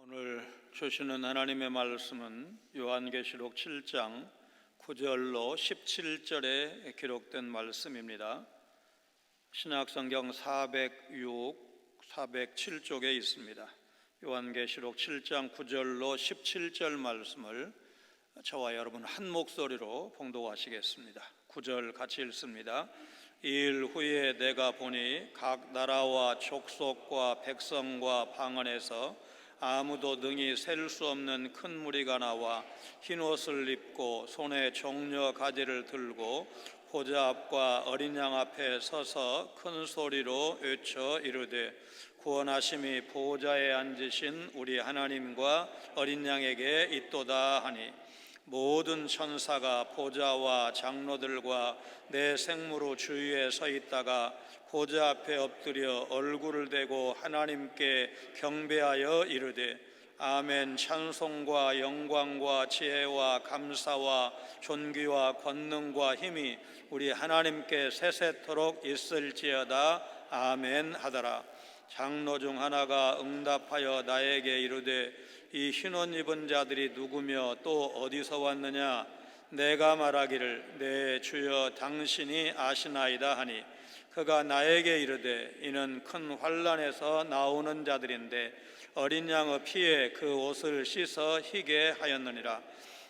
오늘 주시는 하나님의 말씀은 요한계시록 7장 9절로 17절에 기록된 말씀입니다. 신약성경 406, 407쪽에 있습니다. 요한계시록 7장 9절로 17절 말씀을 저와 여러분 한 목소리로 봉독하시겠습니다. 9절 같이 읽습니다. 이일 후에 내가 보니 각 나라와 족속과 백성과 방언에서 아무도 능히 셀 수 없는 큰 무리가 나와 흰 옷을 입고 손에 종려 가지를 들고 보좌 앞과 어린 양 앞에 서서 큰 소리로 외쳐 이르되 구원하심이 보좌에 앉으신 우리 하나님과 어린 양에게 있도다 하니 모든 천사가 보좌와 장로들과 내 생무로 주위에 서 있다가 보좌 앞에 엎드려 얼굴을 대고 하나님께 경배하여 이르되 아멘. 찬송과 영광과 지혜와 감사와 존귀와 권능과 힘이 우리 하나님께 세세토록 있을지어다. 아멘 하더라. 장로 중 하나가 응답하여 나에게 이르되 이 흰옷 입은 자들이 누구며 또 어디서 왔느냐? 내가 말하기를 내 주여 당신이 아시나이다 하니 그가 나에게 이르되 이는 큰 환난에서 나오는 자들인데 어린 양의 피에 그 옷을 씻어 희게 하였느니라.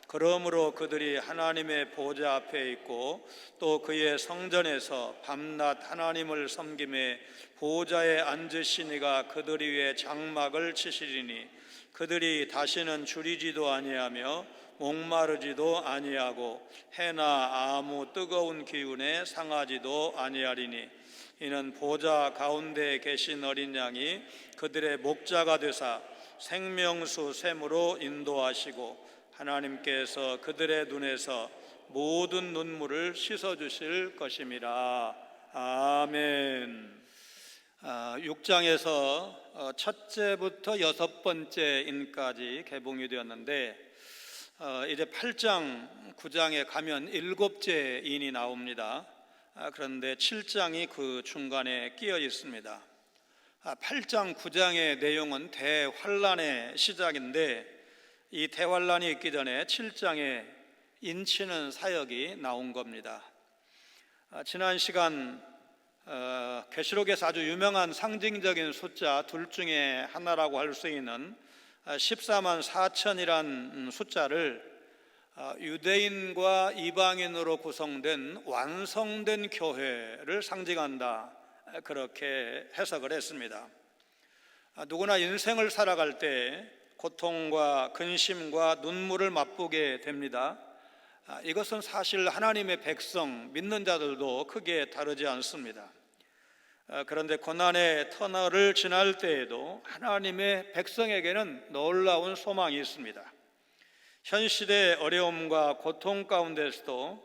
그러므로 그들이 하나님의 보좌 앞에 있고 또 그의 성전에서 밤낮 하나님을 섬김에 보좌에 앉으신 이가 그들 위에 장막을 치시리니 그들이 다시는 줄이지도 아니하며 목마르지도 아니하고 해나 아무 뜨거운 기운에 상하지도 아니하리니 이는 보좌 가운데 계신 어린 양이 그들의 목자가 되사 생명수 샘으로 인도하시고 하나님께서 그들의 눈에서 모든 눈물을 씻어주실 것임이라. 아멘. 6장에서 첫째부터 6번째인까지 개봉이 되었는데 이제 8장, 9장에 가면 7째 인이 나옵니다. 그런데 7장이 그 중간에 끼어 있습니다. 8장, 9장의 내용은 대환란의 시작인데 이 대환란이 있기 전에 7장에 인치는 사역이 나온 겁니다. 지난 시간 계시록에서 아주 유명한 상징적인 숫자 둘 중에 하나라고 할 수 있는 14만 4천이란 숫자를 유대인과 이방인으로 구성된 완성된 교회를 상징한다, 그렇게 해석을 했습니다. 누구나 인생을 살아갈 때 고통과 근심과 눈물을 맛보게 됩니다. 이것은 사실 하나님의 백성, 믿는 자들도 크게 다르지 않습니다. 그런데 고난의 터널을 지날 때에도 하나님의 백성에게는 놀라운 소망이 있습니다. 현실의 어려움과 고통 가운데서도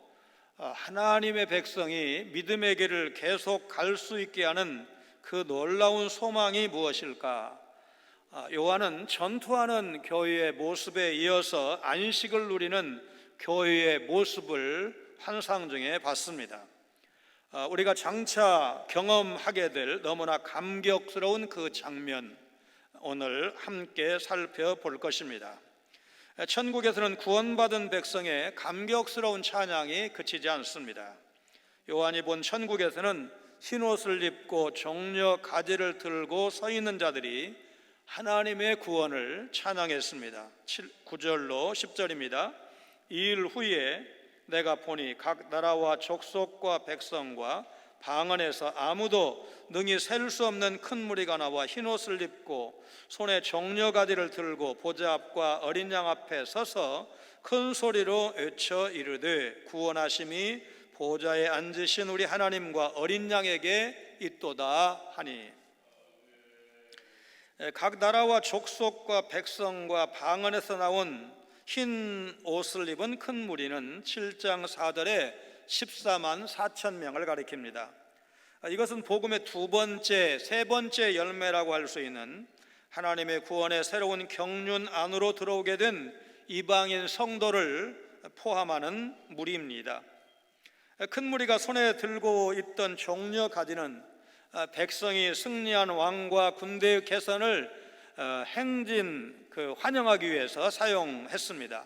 하나님의 백성이 믿음의 길을 계속 갈 수 있게 하는 그 놀라운 소망이 무엇일까? 요한은 전투하는 교회의 모습에 이어서 안식을 누리는 교회의 모습을 환상 중에 봤습니다. 우리가 장차 경험하게 될 너무나 감격스러운 그 장면, 오늘 함께 살펴볼 것입니다. 천국에서는 구원받은 백성의 감격스러운 찬양이 그치지 않습니다. 요한이 본 천국에서는 흰옷을 입고 종려 가지를 들고 서 있는 자들이 하나님의 구원을 찬양했습니다. 9절로 10절입니다. 이일 후에 내가 보니 각 나라와 족속과 백성과 방언에서 아무도 능히 셀 수 없는 큰 무리가 나와 흰옷을 입고 손에 종려가지를 들고 보좌 앞과 어린 양 앞에 서서 큰 소리로 외쳐 이르되 구원하심이 보좌에 앉으신 우리 하나님과 어린 양에게 있도다 하니, 각 나라와 족속과 백성과 방언에서 나온 흰 옷을 입은 큰 무리는 7장 4절에 14만 4천 명을 가리킵니다. 이것은 복음의 두 번째, 세 번째 열매라고 할 수 있는 하나님의 구원의 새로운 경륜 안으로 들어오게 된 이방인 성도를 포함하는 무리입니다. 큰 무리가 손에 들고 있던 종려 가지는 백성이 승리한 왕과 군대의 개선을 행진 환영하기 위해서 사용했습니다.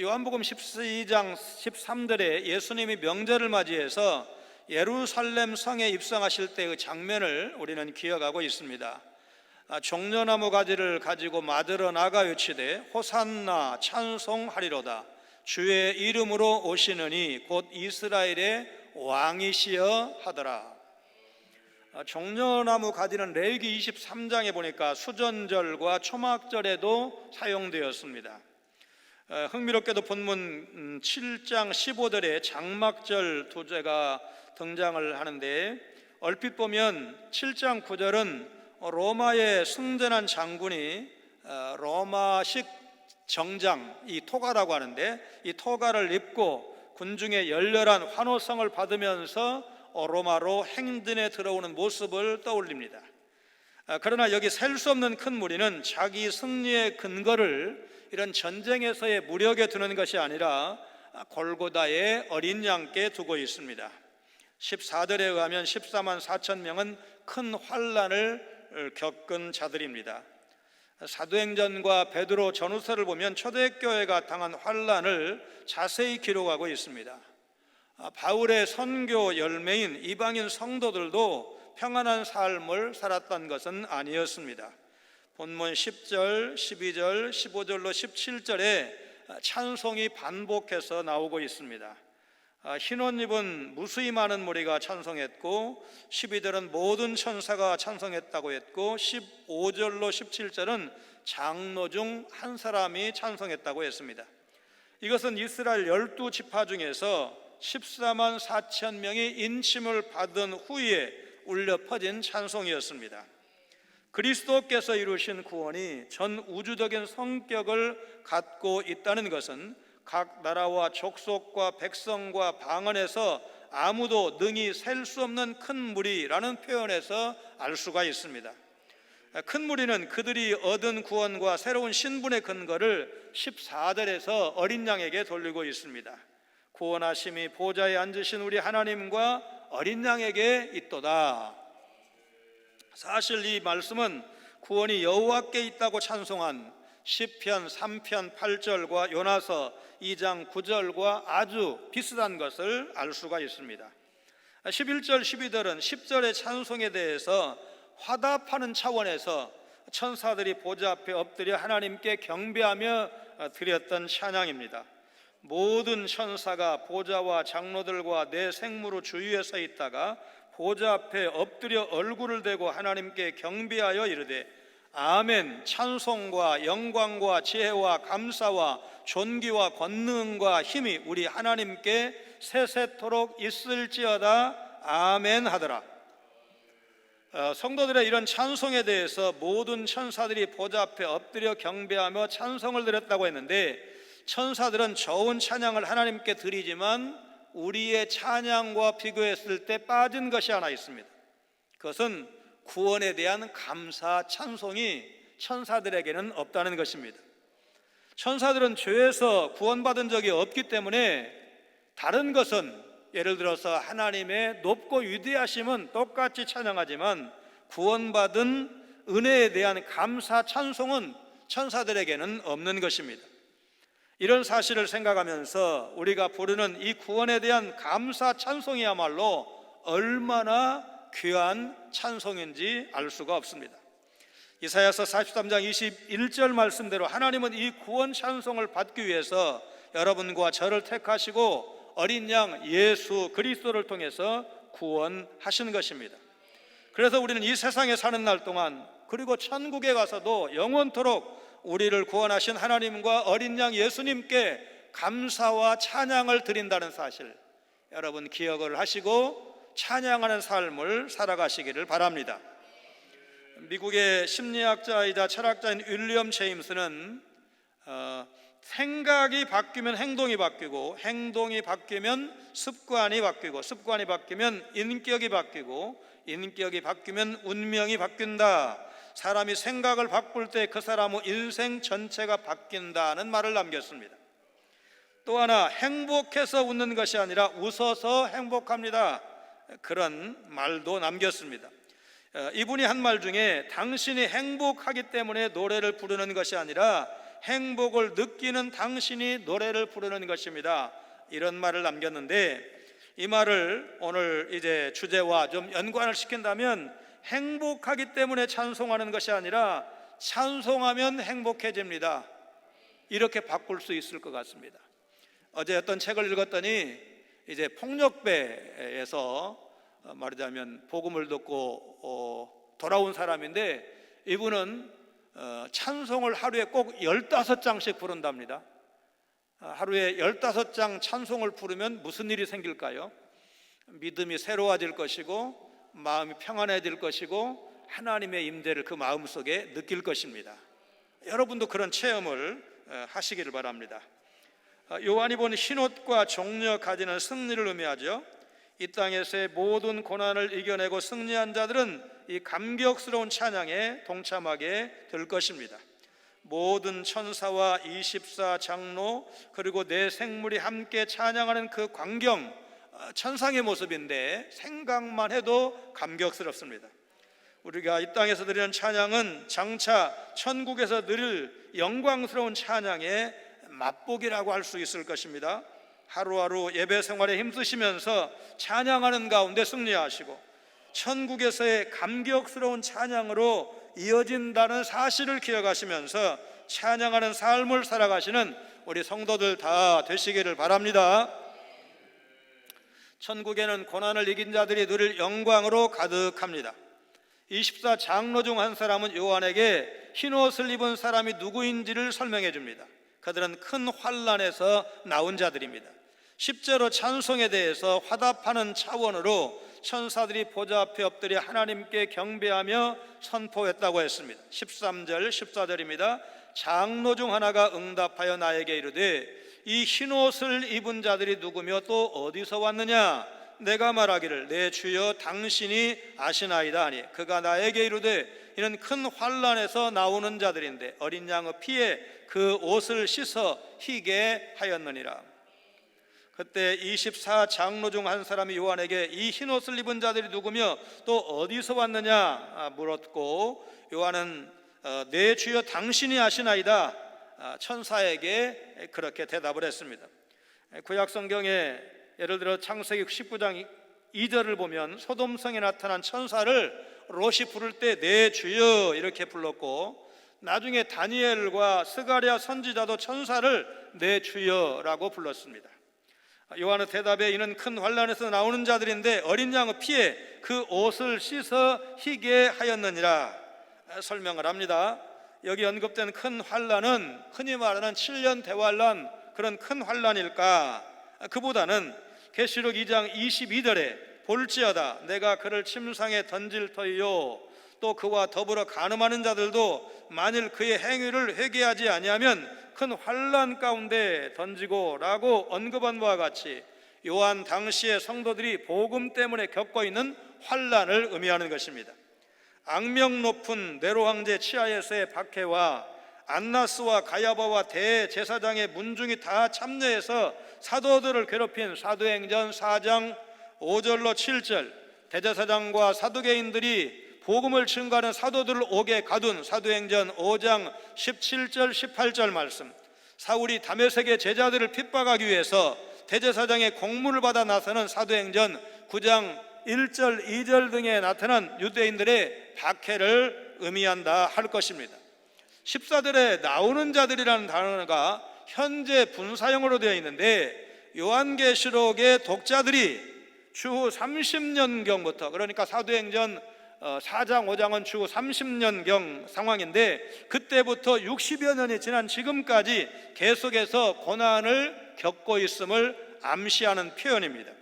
요한복음 12장 13절에 예수님이 명절을 맞이해서 예루살렘 성에 입성하실 때의 장면을 우리는 기억하고 있습니다. 종려나무 가지를 가지고 맞으러 나가 외치되 호산나 찬송하리로다. 주의 이름으로 오시느니 곧 이스라엘의 왕이시여 하더라. 종려나무 가지는 레위기 23장에 보니까 수전절과 초막절에도 사용되었습니다. 흥미롭게도 본문 7장 15절에 장막절 두 제가 등장을 하는데, 얼핏 보면 7장 9절은 로마의 승전한 장군이 로마식 정장, 이 토가라고 하는데, 이 토가를 입고 군중의 열렬한 환호성을 받으면서 로마로 행진에 들어오는 모습을 떠올립니다. 그러나 여기 셀 수 없는 큰 무리는 자기 승리의 근거를 이런 전쟁에서의 무력에 두는 것이 아니라 골고다의 어린 양께 두고 있습니다. 14절에 의하면 14만 4천 명은 큰 환난을 겪은 자들입니다. 사도행전과 베드로 전후서를 보면 초대교회가 당한 환난을 자세히 기록하고 있습니다. 바울의 선교 열매인 이방인 성도들도 평안한 삶을 살았던 것은 아니었습니다. 본문 10절, 12절, 15절로 17절에 찬송이 반복해서 나오고 있습니다. 흰옷 입은 무수히 많은 무리가 찬송했고, 12절은 모든 천사가 찬송했다고 했고, 15절로 17절은 장로 중 한 사람이 찬송했다고 했습니다. 이것은 이스라엘 12지파 중에서 14만 4천 명이 인침을 받은 후에 울려 퍼진 찬송이었습니다. 그리스도께서 이루신 구원이 전 우주적인 성격을 갖고 있다는 것은 각 나라와 족속과 백성과 방언에서 아무도 능히 셀 수 없는 큰 무리라는 표현에서 알 수가 있습니다. 큰 무리는 그들이 얻은 구원과 새로운 신분의 근거를 14절에서 어린 양에게 돌리고 있습니다. 구원하심이 보좌에 앉으신 우리 하나님과 어린 양에게 있도다. 사실 이 말씀은 구원이 여호와께 있다고 찬송한 시편 3편 8절과 요나서 2장 9절과 아주 비슷한 것을 알 수가 있습니다. 11절 12절은 10절의 찬송에 대해서 화답하는 차원에서 천사들이 보좌 앞에 엎드려 하나님께 경배하며 드렸던 찬양입니다. 모든 천사가 보좌와 장로들과 내 생무로 주위에 서 있다가 보좌 앞에 엎드려 얼굴을 대고 하나님께 경배하여 이르되 아멘, 찬송과 영광과 지혜와 감사와 존귀와 권능과 힘이 우리 하나님께 세세토록 있을지어다 아멘 하더라. 성도들의 이런 찬송에 대해서 모든 천사들이 보좌 앞에 엎드려 경배하며 찬송을 드렸다고 했는데, 천사들은 좋은 찬양을 하나님께 드리지만 우리의 찬양과 비교했을 때 빠진 것이 하나 있습니다. 그것은 구원에 대한 감사 찬송이 천사들에게는 없다는 것입니다. 천사들은 죄에서 구원받은 적이 없기 때문에 다른 것은, 예를 들어서 하나님의 높고 위대하심은 똑같이 찬양하지만 구원받은 은혜에 대한 감사 찬송은 천사들에게는 없는 것입니다. 이런 사실을 생각하면서 우리가 부르는 이 구원에 대한 감사 찬송이야말로 얼마나 귀한 찬송인지 알 수가 없습니다. 이사야서 43장 21절 말씀대로 하나님은 이 구원 찬송을 받기 위해서 여러분과 저를 택하시고 어린 양 예수 그리스도를 통해서 구원하신 것입니다. 그래서 우리는 이 세상에 사는 날 동안, 그리고 천국에 가서도 영원토록 우리를 구원하신 하나님과 어린 양 예수님께 감사와 찬양을 드린다는 사실, 여러분 기억을 하시고 찬양하는 삶을 살아가시기를 바랍니다. 미국의 심리학자이자 철학자인 윌리엄 제임스는 생각이 바뀌면 행동이 바뀌고, 행동이 바뀌면 습관이 바뀌고, 습관이 바뀌면 인격이 바뀌고, 인격이 바뀌면 운명이 바뀐다. 사람이 생각을 바꿀 때 그 사람의 인생 전체가 바뀐다는 말을 남겼습니다. 또 하나, 행복해서 웃는 것이 아니라 웃어서 행복합니다. 그런 말도 남겼습니다. 이분이 한 말 중에 당신이 행복하기 때문에 노래를 부르는 것이 아니라 행복을 느끼는 당신이 노래를 부르는 것입니다, 이런 말을 남겼는데, 이 말을 오늘 이제 주제와 좀 연관을 시킨다면 행복하기 때문에 찬송하는 것이 아니라 찬송하면 행복해집니다, 이렇게 바꿀 수 있을 것 같습니다. 어제 어떤 책을 읽었더니 이제 폭력배에서 말하자면 복음을 듣고 돌아온 사람인데, 이분은 찬송을 하루에 꼭 15장씩 부른답니다. 하루에 15장 찬송을 부르면 무슨 일이 생길까요? 믿음이 새로워질 것이고 마음이 평안해질 것이고 하나님의 임재를 그 마음속에 느낄 것입니다. 여러분도 그런 체험을 하시기를 바랍니다. 요한이 본 흰옷과 종려 가지는 승리를 의미하죠. 이 땅에서의 모든 고난을 이겨내고 승리한 자들은 이 감격스러운 찬양에 동참하게 될 것입니다. 모든 천사와 24 장로 그리고 내 생물이 함께 찬양하는 그 광경, 천상의 모습인데 생각만 해도 감격스럽습니다. 우리가 이 땅에서 드리는 찬양은 장차 천국에서 누릴 영광스러운 찬양의 맛보기라고 할 수 있을 것입니다. 하루하루 예배 생활에 힘쓰시면서 찬양하는 가운데 승리하시고 천국에서의 감격스러운 찬양으로 이어진다는 사실을 기억하시면서 찬양하는 삶을 살아가시는 우리 성도들 다 되시기를 바랍니다. 천국에는 고난을 이긴 자들이 누릴 영광으로 가득합니다. 24 장로 중 한 사람은 요한에게 흰옷을 입은 사람이 누구인지를 설명해 줍니다. 그들은 큰 환난에서 나온 자들입니다. 10절로 찬송에 대해서 화답하는 차원으로 천사들이 보좌 앞에 엎드려 하나님께 경배하며 선포했다고 했습니다. 13절 14절입니다. 장로 중 하나가 응답하여 나에게 이르되 이 흰옷을 입은 자들이 누구며 또 어디서 왔느냐? 내가 말하기를 내 주여 당신이 아시나이다 하니 그가 나에게 이르되 이는 큰 환난에서 나오는 자들인데 어린 양의 피에 그 옷을 씻어 희게 하였느니라. 그때 24 장로 중 한 사람이 요한에게 이 흰옷을 입은 자들이 누구며 또 어디서 왔느냐 물었고, 요한은 내 주여 당신이 아시나이다 천사에게 그렇게 대답을 했습니다. 구약 성경에 예를 들어 창세기 19장 2절을 보면 소돔성에 나타난 천사를 롯이 부를 때 내 주여 이렇게 불렀고, 나중에 다니엘과 스가랴 선지자도 천사를 내 주여라고 불렀습니다. 요한의 대답에 이는 큰 환난에서 나오는 자들인데 어린 양의 피에 그 옷을 씻어 희게 하였느니라 설명을 합니다. 여기 언급된 큰 환난은 흔히 말하는 7년 대환란, 그런 큰 환난일까? 그보다는 계시록 2장 22절에 볼지어다 내가 그를 침상에 던질 터이요 또 그와 더불어 간음하는 자들도 만일 그의 행위를 회개하지 아니하면 큰 환난 가운데 던지고 라고 언급한 바와 같이 요한 당시의 성도들이 복음 때문에 겪고 있는 환난을 의미하는 것입니다. 악명 높은 네로 황제 치하에서의 박해와 안나스와 가야바와 대제사장의 문중이 다 참여해서 사도들을 괴롭힌 사도행전 4장 5절로 7절, 대제사장과 사두개인들이 복음을 증거하는 사도들을 옥에 가둔 사도행전 5장 17절 18절 말씀, 사울이 다메섹의 제자들을 핍박하기 위해서 대제사장의 공문을 받아 나서는 사도행전 9장 1절 2절 등에 나타난 유대인들의 박해를 의미한다 할 것입니다. 14절에 나오는 자들이라는 단어가 현재 분사형으로 되어 있는데 요한계시록의 독자들이 추후 30년경부터, 그러니까 사도행전 4장 5장은 추후 30년경 상황인데 그때부터 60여 년이 지난 지금까지 계속해서 고난을 겪고 있음을 암시하는 표현입니다.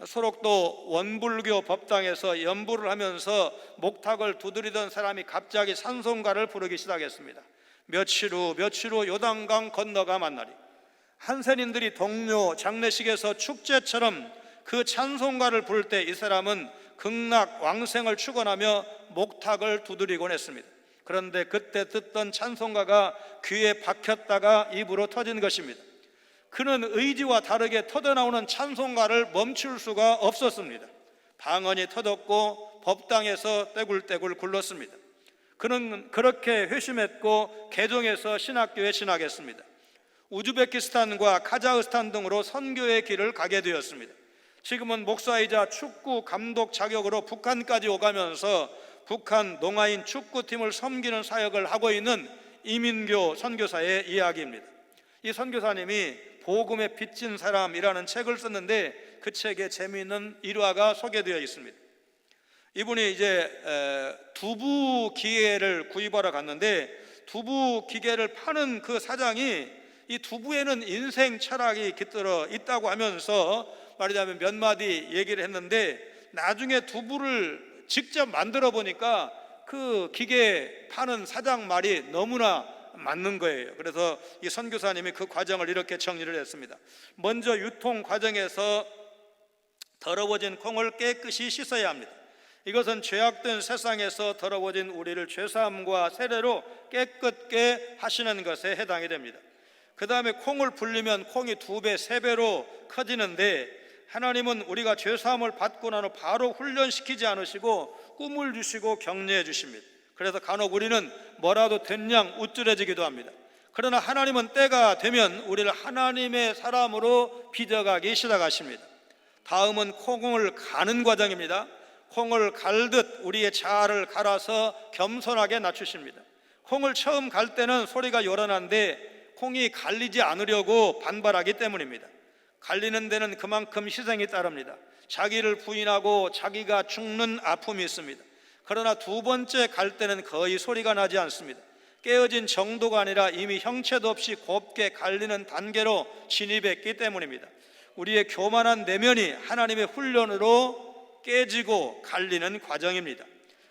소록도 원불교 법당에서 연부를 하면서 목탁을 두드리던 사람이 갑자기 찬송가를 부르기 시작했습니다. 며칠 후 요단강 건너가 만나리. 한센인들이 동료 장례식에서 축제처럼 그 찬송가를 부를 때 이 사람은 극락 왕생을 축원하며 목탁을 두드리곤 했습니다. 그런데 그때 듣던 찬송가가 귀에 박혔다가 입으로 터진 것입니다. 그는 의지와 다르게 터져나오는 찬송가를 멈출 수가 없었습니다. 방언이 터졌고 법당에서 떼굴떼굴 굴렀습니다. 그는 그렇게 회심했고 개종해서 신학교에 진학했습니다. 우즈베키스탄과 카자흐스탄 등으로 선교의 길을 가게 되었습니다. 지금은 목사이자 축구 감독 자격으로 북한까지 오가면서 북한 농아인 축구팀을 섬기는 사역을 하고 있는 이민교 선교사의 이야기입니다. 이 선교사님이 복음에 빚진 사람이라는 책을 썼는데 그 책에 재미있는 일화가 소개되어 있습니다. 이분이 이제 두부 기계를 구입하러 갔는데 두부 기계를 파는 그 사장이 이 두부에는 인생 철학이 깃들어 있다고 하면서 말하자면 몇 마디 얘기를 했는데 나중에 두부를 직접 만들어 보니까 그 기계 파는 사장 말이 너무나 맞는 거예요. 그래서 이 선교사님이 그 과정을 이렇게 정리를 했습니다. 먼저 유통 과정에서 더러워진 콩을 깨끗이 씻어야 합니다. 이것은 죄악된 세상에서 더러워진 우리를 죄사함과 세례로 깨끗게 하시는 것에 해당이 됩니다. 그 다음에 콩을 불리면 콩이 2배, 3배로 커지는데 하나님은 우리가 죄사함을 받고 나서 바로 훈련시키지 않으시고 꿈을 주시고 격려해 주십니다. 그래서 간혹 우리는 뭐라도 된 양 우쭐해지기도 합니다. 그러나 하나님은 때가 되면 우리를 하나님의 사람으로 빚어가기 시작하십니다. 다음은 콩을 가는 과정입니다. 콩을 갈듯 우리의 자아를 갈아서 겸손하게 낮추십니다. 콩을 처음 갈 때는 소리가 요란한데 콩이 갈리지 않으려고 반발하기 때문입니다. 갈리는 데는 그만큼 희생이 따릅니다. 자기를 부인하고 자기가 죽는 아픔이 있습니다. 그러나 2번째 갈 때는 거의 소리가 나지 않습니다. 깨어진 정도가 아니라 이미 형체도 없이 곱게 갈리는 단계로 진입했기 때문입니다. 우리의 교만한 내면이 하나님의 훈련으로 깨지고 갈리는 과정입니다.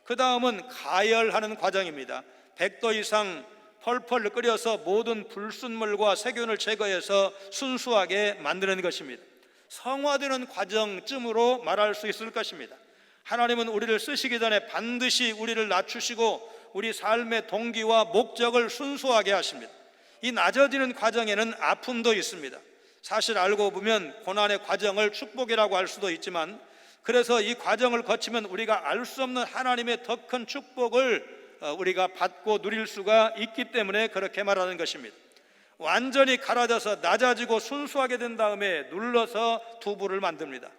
그 다음은 가열하는 과정입니다. 100도 이상 펄펄 끓여서 모든 불순물과 세균을 제거해서 순수하게 만드는 것입니다. 성화되는 과정쯤으로 말할 수 있을 것입니다. 하나님은 우리를 쓰시기 전에 반드시 우리를 낮추시고 우리 삶의 동기와 목적을 순수하게 하십니다. 이 낮아지는 과정에는 아픔도 있습니다. 사실 알고 보면 고난의 과정을 축복이라고 할 수도 있지만, 그래서 이 과정을 거치면 우리가 알 수 없는 하나님의 더 큰 축복을 우리가 받고 누릴 수가 있기 때문에 그렇게 말하는 것입니다. 완전히 갈아져서 낮아지고 순수하게 된 다음에 눌러서 두부를 만듭니다.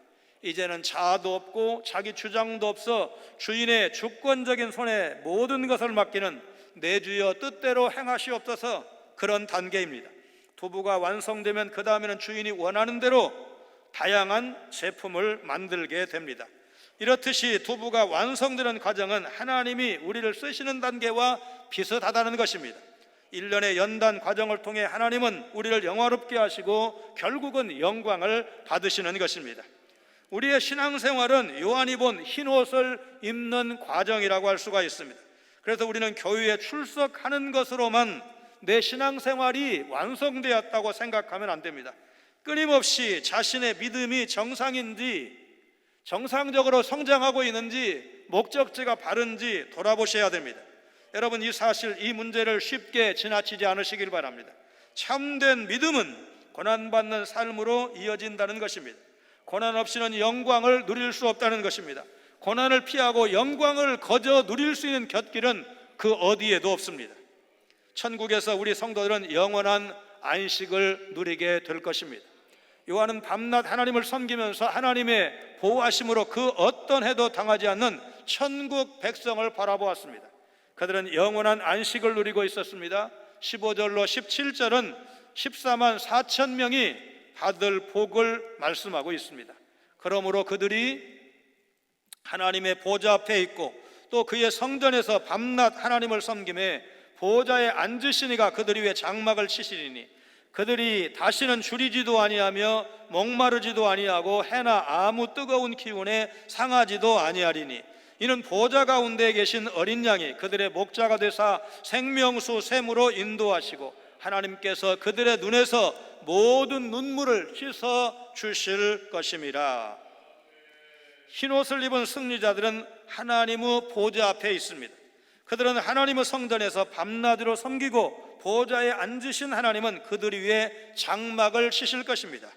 이제는 자아도 없고 자기 주장도 없어 주인의 주권적인 손에 모든 것을 맡기는 내 주여 뜻대로 행하시옵소서, 그런 단계입니다. 두부가 완성되면 그 다음에는 주인이 원하는 대로 다양한 제품을 만들게 됩니다. 이렇듯이 두부가 완성되는 과정은 하나님이 우리를 쓰시는 단계와 비슷하다는 것입니다. 1년의 연단 과정을 통해 하나님은 우리를 영화롭게 하시고 결국은 영광을 받으시는 것입니다. 우리의 신앙생활은 요한이 본 흰옷을 입는 과정이라고 할 수가 있습니다. 그래서 우리는 교회에 출석하는 것으로만 내 신앙생활이 완성되었다고 생각하면 안 됩니다. 끊임없이 자신의 믿음이 정상인지, 정상적으로 성장하고 있는지, 목적지가 바른지 돌아보셔야 됩니다. 여러분, 이 사실, 이 문제를 쉽게 지나치지 않으시길 바랍니다. 참된 믿음은 고난받는 삶으로 이어진다는 것입니다. 고난 없이는 영광을 누릴 수 없다는 것입니다. 고난을 피하고 영광을 거저 누릴 수 있는 곁길은 그 어디에도 없습니다. 천국에서 우리 성도들은 영원한 안식을 누리게 될 것입니다. 요한은 밤낮 하나님을 섬기면서 하나님의 보호하심으로 그 어떤 해도 당하지 않는 천국 백성을 바라보았습니다. 그들은 영원한 안식을 누리고 있었습니다. 15절로 17절은 14만 4천 명이 받을 복을 말씀하고 있습니다. 그러므로 그들이 하나님의 보좌 앞에 있고 또 그의 성전에서 밤낮 하나님을 섬김에 보좌에 앉으신 이가 그들 위에 장막을 치시리니 그들이 다시는 줄이지도 아니하며 목마르지도 아니하고 해나 아무 뜨거운 기운에 상하지도 아니하리니 이는 보좌 가운데 계신 어린 양이 그들의 목자가 되사 생명수 샘으로 인도하시고 하나님께서 그들의 눈에서 모든 눈물을 씻어 주실 것임이라. 흰옷을 입은 승리자들은 하나님의 보좌 앞에 있습니다. 그들은 하나님의 성전에서 밤낮으로 섬기고 보좌에 앉으신 하나님은 그들 위에 장막을 치실 것입니다.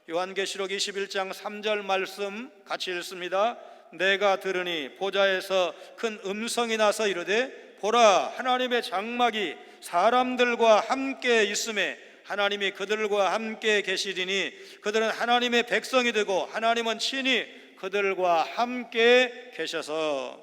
요한계시록 21장 3절 말씀 같이 읽습니다. 내가 들으니 보좌에서 큰 음성이 나서 이르되 보라, 하나님의 장막이 사람들과 함께 있음에 하나님이 그들과 함께 계시리니 그들은 하나님의 백성이 되고 하나님은 친히 그들과 함께 계셔서.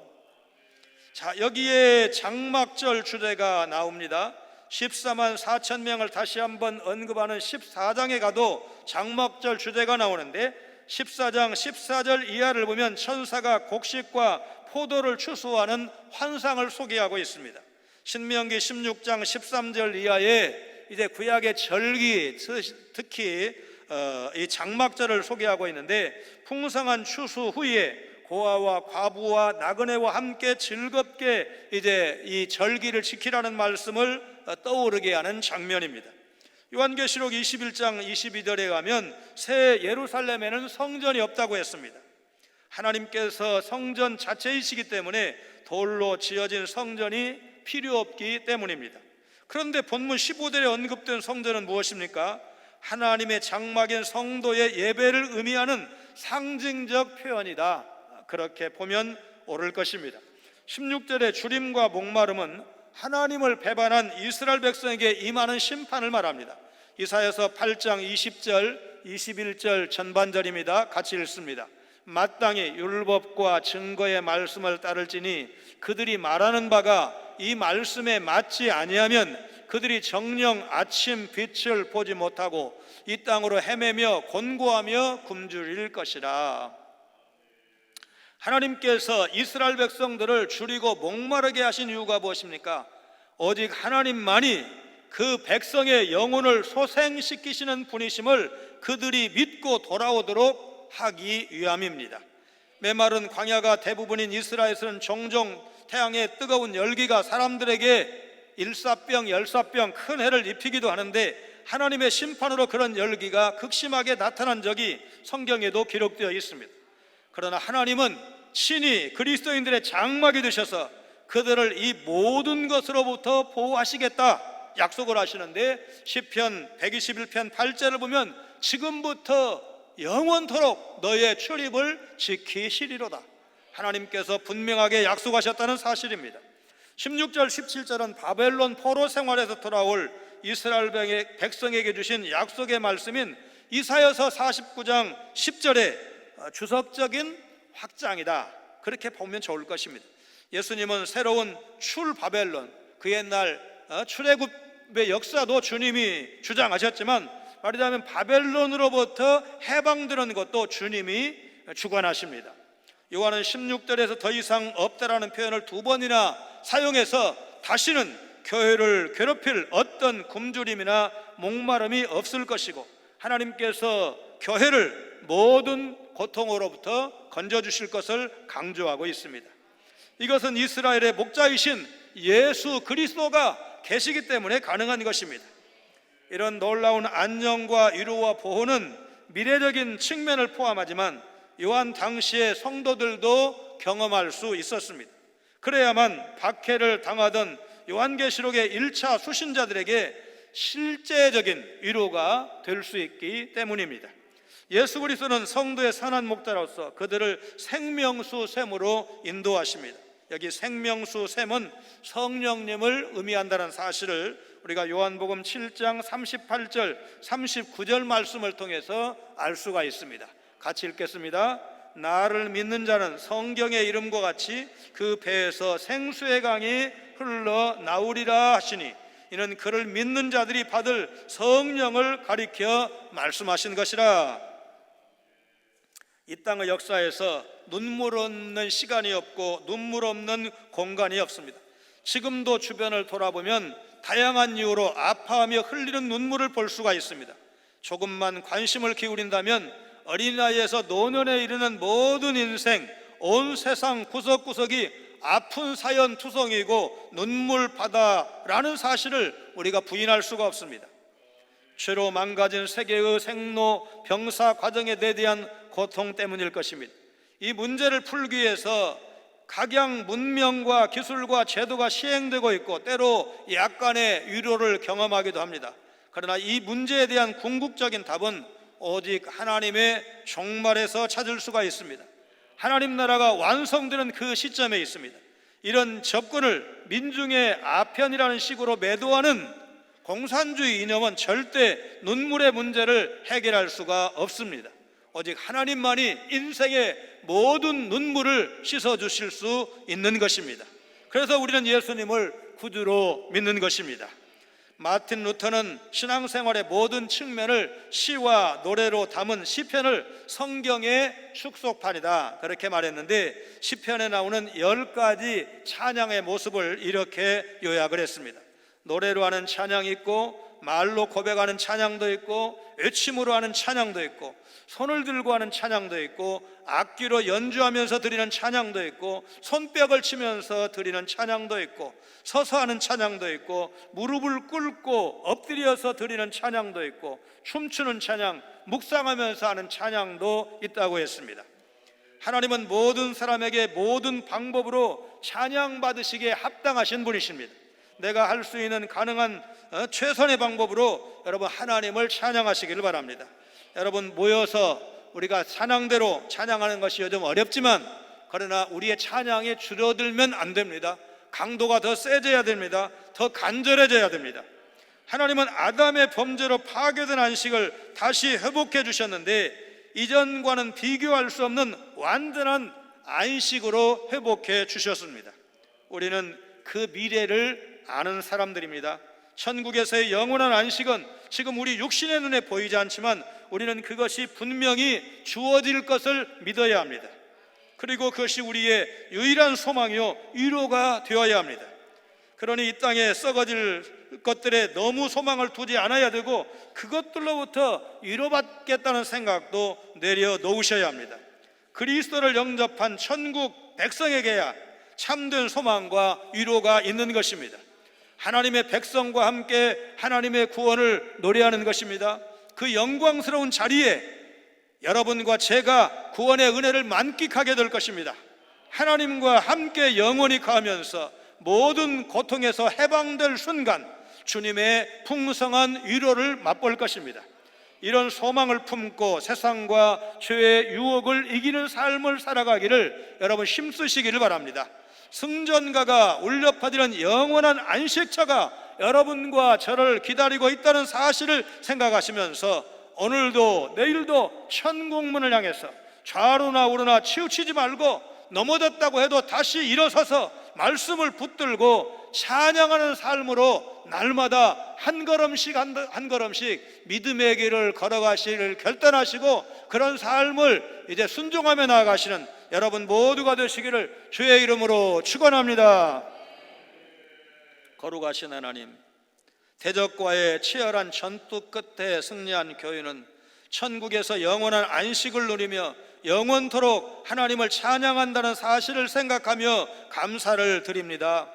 자, 여기에 장막절 주제가 나옵니다. 14만 4천 명을 다시 한번 언급하는 14장에 가도 장막절 주제가 나오는데 14장 14절 이하를 보면 천사가 곡식과 포도를 추수하는 환상을 소개하고 있습니다. 신명기 16장 13절 이하에 이제 구약의 절기, 특히 이 장막절을 소개하고 있는데 풍성한 추수 후에 고아와 과부와 나그네와 함께 즐겁게 이제 이 절기를 지키라는 말씀을 떠오르게 하는 장면입니다. 요한계시록 21장 22절에 가면 새 예루살렘에는 성전이 없다고 했습니다. 하나님께서 성전 자체이시기 때문에 돌로 지어진 성전이 필요 없기 때문입니다. 그런데 본문 15절에 언급된 성전은 무엇입니까? 하나님의 장막인 성도의 예배를 의미하는 상징적 표현이다, 그렇게 보면 옳을 것입니다. 16절의 주림과 목마름은 하나님을 배반한 이스라엘 백성에게 임하는 심판을 말합니다. 이사야서 8장 20절 21절 전반절입니다. 같이 읽습니다. 마땅히 율법과 증거의 말씀을 따를지니 그들이 말하는 바가 이 말씀에 맞지 아니하면 그들이 정녕 아침 빛을 보지 못하고 이 땅으로 헤매며 곤고하며 굶주릴 것이라. 하나님께서 이스라엘 백성들을 줄이고 목마르게 하신 이유가 무엇입니까? 오직 하나님만이 그 백성의 영혼을 소생시키시는 분이심을 그들이 믿고 돌아오도록 하기 위함입니다. 메마른 광야가 대부분인 이스라엘에서는 종종 태양의 뜨거운 열기가 사람들에게 일사병, 열사병, 큰 해를 입히기도 하는데 하나님의 심판으로 그런 열기가 극심하게 나타난 적이 성경에도 기록되어 있습니다. 그러나 하나님은 친히 그리스도인들의 장막이 되셔서 그들을 이 모든 것으로부터 보호하시겠다 약속을 하시는데 시편 121편 8절을 보면 지금부터 영원토록 너의 출입을 지키시리로다, 하나님께서 분명하게 약속하셨다는 사실입니다. 16절 17절은 바벨론 포로 생활에서 돌아올 이스라엘 백성에게 주신 약속의 말씀인 이사야서 49장 10절의 주석적인 확장이다, 그렇게 보면 좋을 것입니다. 예수님은 새로운 출바벨론, 그 옛날 출애굽의 역사도 주님이 주장하셨지만 말하자면 바벨론으로부터 해방되는 것도 주님이 주관하십니다. 요한은 16절에서 더 이상 없다라는 표현을 2번이나 사용해서 다시는 교회를 괴롭힐 어떤 굶주림이나 목마름이 없을 것이고 하나님께서 교회를 모든 고통으로부터 건져주실 것을 강조하고 있습니다. 이것은 이스라엘의 목자이신 예수 그리스도가 계시기 때문에 가능한 것입니다. 이런 놀라운 안녕과 위로와 보호는 미래적인 측면을 포함하지만 요한 당시의 성도들도 경험할 수 있었습니다. 그래야만 박해를 당하던 요한계시록의 1차 수신자들에게 실제적인 위로가 될 수 있기 때문입니다. 예수 그리스도는 성도의 선한 목자로서 그들을 생명수 샘으로 인도하십니다. 여기 생명수 샘은 성령님을 의미한다는 사실을 우리가 요한복음 7장 38절 39절 말씀을 통해서 알 수가 있습니다. 같이 읽겠습니다. 나를 믿는 자는 성경의 이름과 같이 그 배에서 생수의 강이 흘러나오리라 하시니 이는 그를 믿는 자들이 받을 성령을 가리켜 말씀하신 것이라. 이 땅의 역사에서 눈물 없는 시간이 없고 눈물 없는 공간이 없습니다. 지금도 주변을 돌아보면 다양한 이유로 아파하며 흘리는 눈물을 볼 수가 있습니다. 조금만 관심을 기울인다면 어린아이에서 노년에 이르는 모든 인생, 온 세상 구석구석이 아픈 사연 투성이고 눈물바다라는 사실을 우리가 부인할 수가 없습니다. 죄로 망가진 세계의 생로 병사 과정에 대한 고통 때문일 것입니다. 이 문제를 풀기 위해서 각양 문명과 기술과 제도가 시행되고 있고 때로 약간의 위로를 경험하기도 합니다. 그러나 이 문제에 대한 궁극적인 답은 오직 하나님의 종말에서 찾을 수가 있습니다. 하나님 나라가 완성되는 그 시점에 있습니다. 이런 접근을 민중의 아편이라는 식으로 매도하는 공산주의 이념은 절대 눈물의 문제를 해결할 수가 없습니다. 오직 하나님만이 인생의 모든 눈물을 씻어주실 수 있는 것입니다. 그래서 우리는 예수님을 구주로 믿는 것입니다. 마틴 루터는 신앙생활의 모든 측면을 시와 노래로 담은 시편을 성경의 축소판이다 그렇게 말했는데, 시편에 나오는 10가지 찬양의 모습을 이렇게 요약을 했습니다. 노래로 하는 찬양이 있고, 말로 고백하는 찬양도 있고, 외침으로 하는 찬양도 있고, 손을 들고 하는 찬양도 있고, 악기로 연주하면서 드리는 찬양도 있고, 손뼉을 치면서 드리는 찬양도 있고, 서서 하는 찬양도 있고, 무릎을 꿇고 엎드려서 드리는 찬양도 있고, 춤추는 찬양, 묵상하면서 하는 찬양도 있다고 했습니다. 하나님은 모든 사람에게 모든 방법으로 찬양 받으시기에 합당하신 분이십니다. 내가 할 수 있는 가능한 최선의 방법으로 여러분 하나님을 찬양하시기를 바랍니다. 여러분 모여서 우리가 찬양대로 찬양하는 것이 요즘 어렵지만, 그러나 우리의 찬양이 줄어들면 안 됩니다. 강도가 더 세져야 됩니다. 더 간절해져야 됩니다. 하나님은 아담의 범죄로 파괴된 안식을 다시 회복해 주셨는데, 이전과는 비교할 수 없는 완전한 안식으로 회복해 주셨습니다. 우리는 그 미래를 아는 사람들입니다. 천국에서의 영원한 안식은 지금 우리 육신의 눈에 보이지 않지만 우리는 그것이 분명히 주어질 것을 믿어야 합니다. 그리고 그것이 우리의 유일한 소망이요 위로가 되어야 합니다. 그러니 이 땅에 썩어질 것들에 너무 소망을 두지 않아야 되고, 그것들로부터 위로받겠다는 생각도 내려놓으셔야 합니다. 그리스도를 영접한 천국 백성에게야 참된 소망과 위로가 있는 것입니다. 하나님의 백성과 함께 하나님의 구원을 노래하는 것입니다. 그 영광스러운 자리에 여러분과 제가 구원의 은혜를 만끽하게 될 것입니다. 하나님과 함께 영원히 가면서 모든 고통에서 해방될 순간 주님의 풍성한 위로를 맛볼 것입니다. 이런 소망을 품고 세상과 죄의 유혹을 이기는 삶을 살아가기를 여러분 힘쓰시기를 바랍니다. 승전가가 울려 퍼지는 영원한 안식처가 여러분과 저를 기다리고 있다는 사실을 생각하시면서 오늘도 내일도 천국문을 향해서 좌로나 우로나 치우치지 말고, 넘어졌다고 해도 다시 일어서서 말씀을 붙들고 찬양하는 삶으로 날마다 한 걸음씩 한 걸음씩 믿음의 길을 걸어가시기를 결단하시고, 그런 삶을 이제 순종하며 나아가시는 여러분 모두가 되시기를 주의 이름으로 축원합니다. 거룩하신 하나님, 대적과의 치열한 전투 끝에 승리한 교회는 천국에서 영원한 안식을 누리며 영원토록 하나님을 찬양한다는 사실을 생각하며 감사를 드립니다.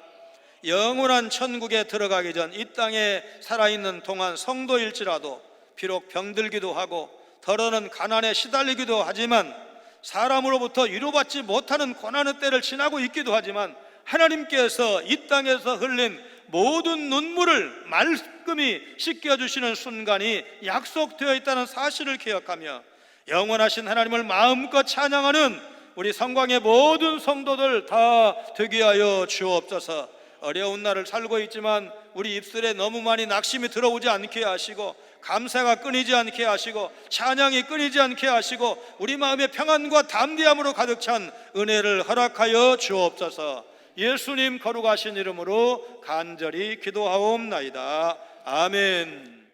영원한 천국에 들어가기 전 이 땅에 살아있는 동안 성도일지라도 비록 병들기도 하고 더러는 가난에 시달리기도 하지만, 사람으로부터 위로받지 못하는 고난의 때를 지나고 있기도 하지만, 하나님께서 이 땅에서 흘린 모든 눈물을 말끔히 씻겨주시는 순간이 약속되어 있다는 사실을 기억하며 영원하신 하나님을 마음껏 찬양하는 우리 성광의 모든 성도들 다 되게 하여 주옵소서. 어려운 날을 살고 있지만 우리 입술에 너무 많이 낙심이 들어오지 않게 하시고, 감사가 끊이지 않게 하시고, 찬양이 끊이지 않게 하시고, 우리 마음의 평안과 담대함으로 가득 찬 은혜를 허락하여 주옵소서. 예수님 거룩하신 이름으로 간절히 기도하옵나이다. 아멘.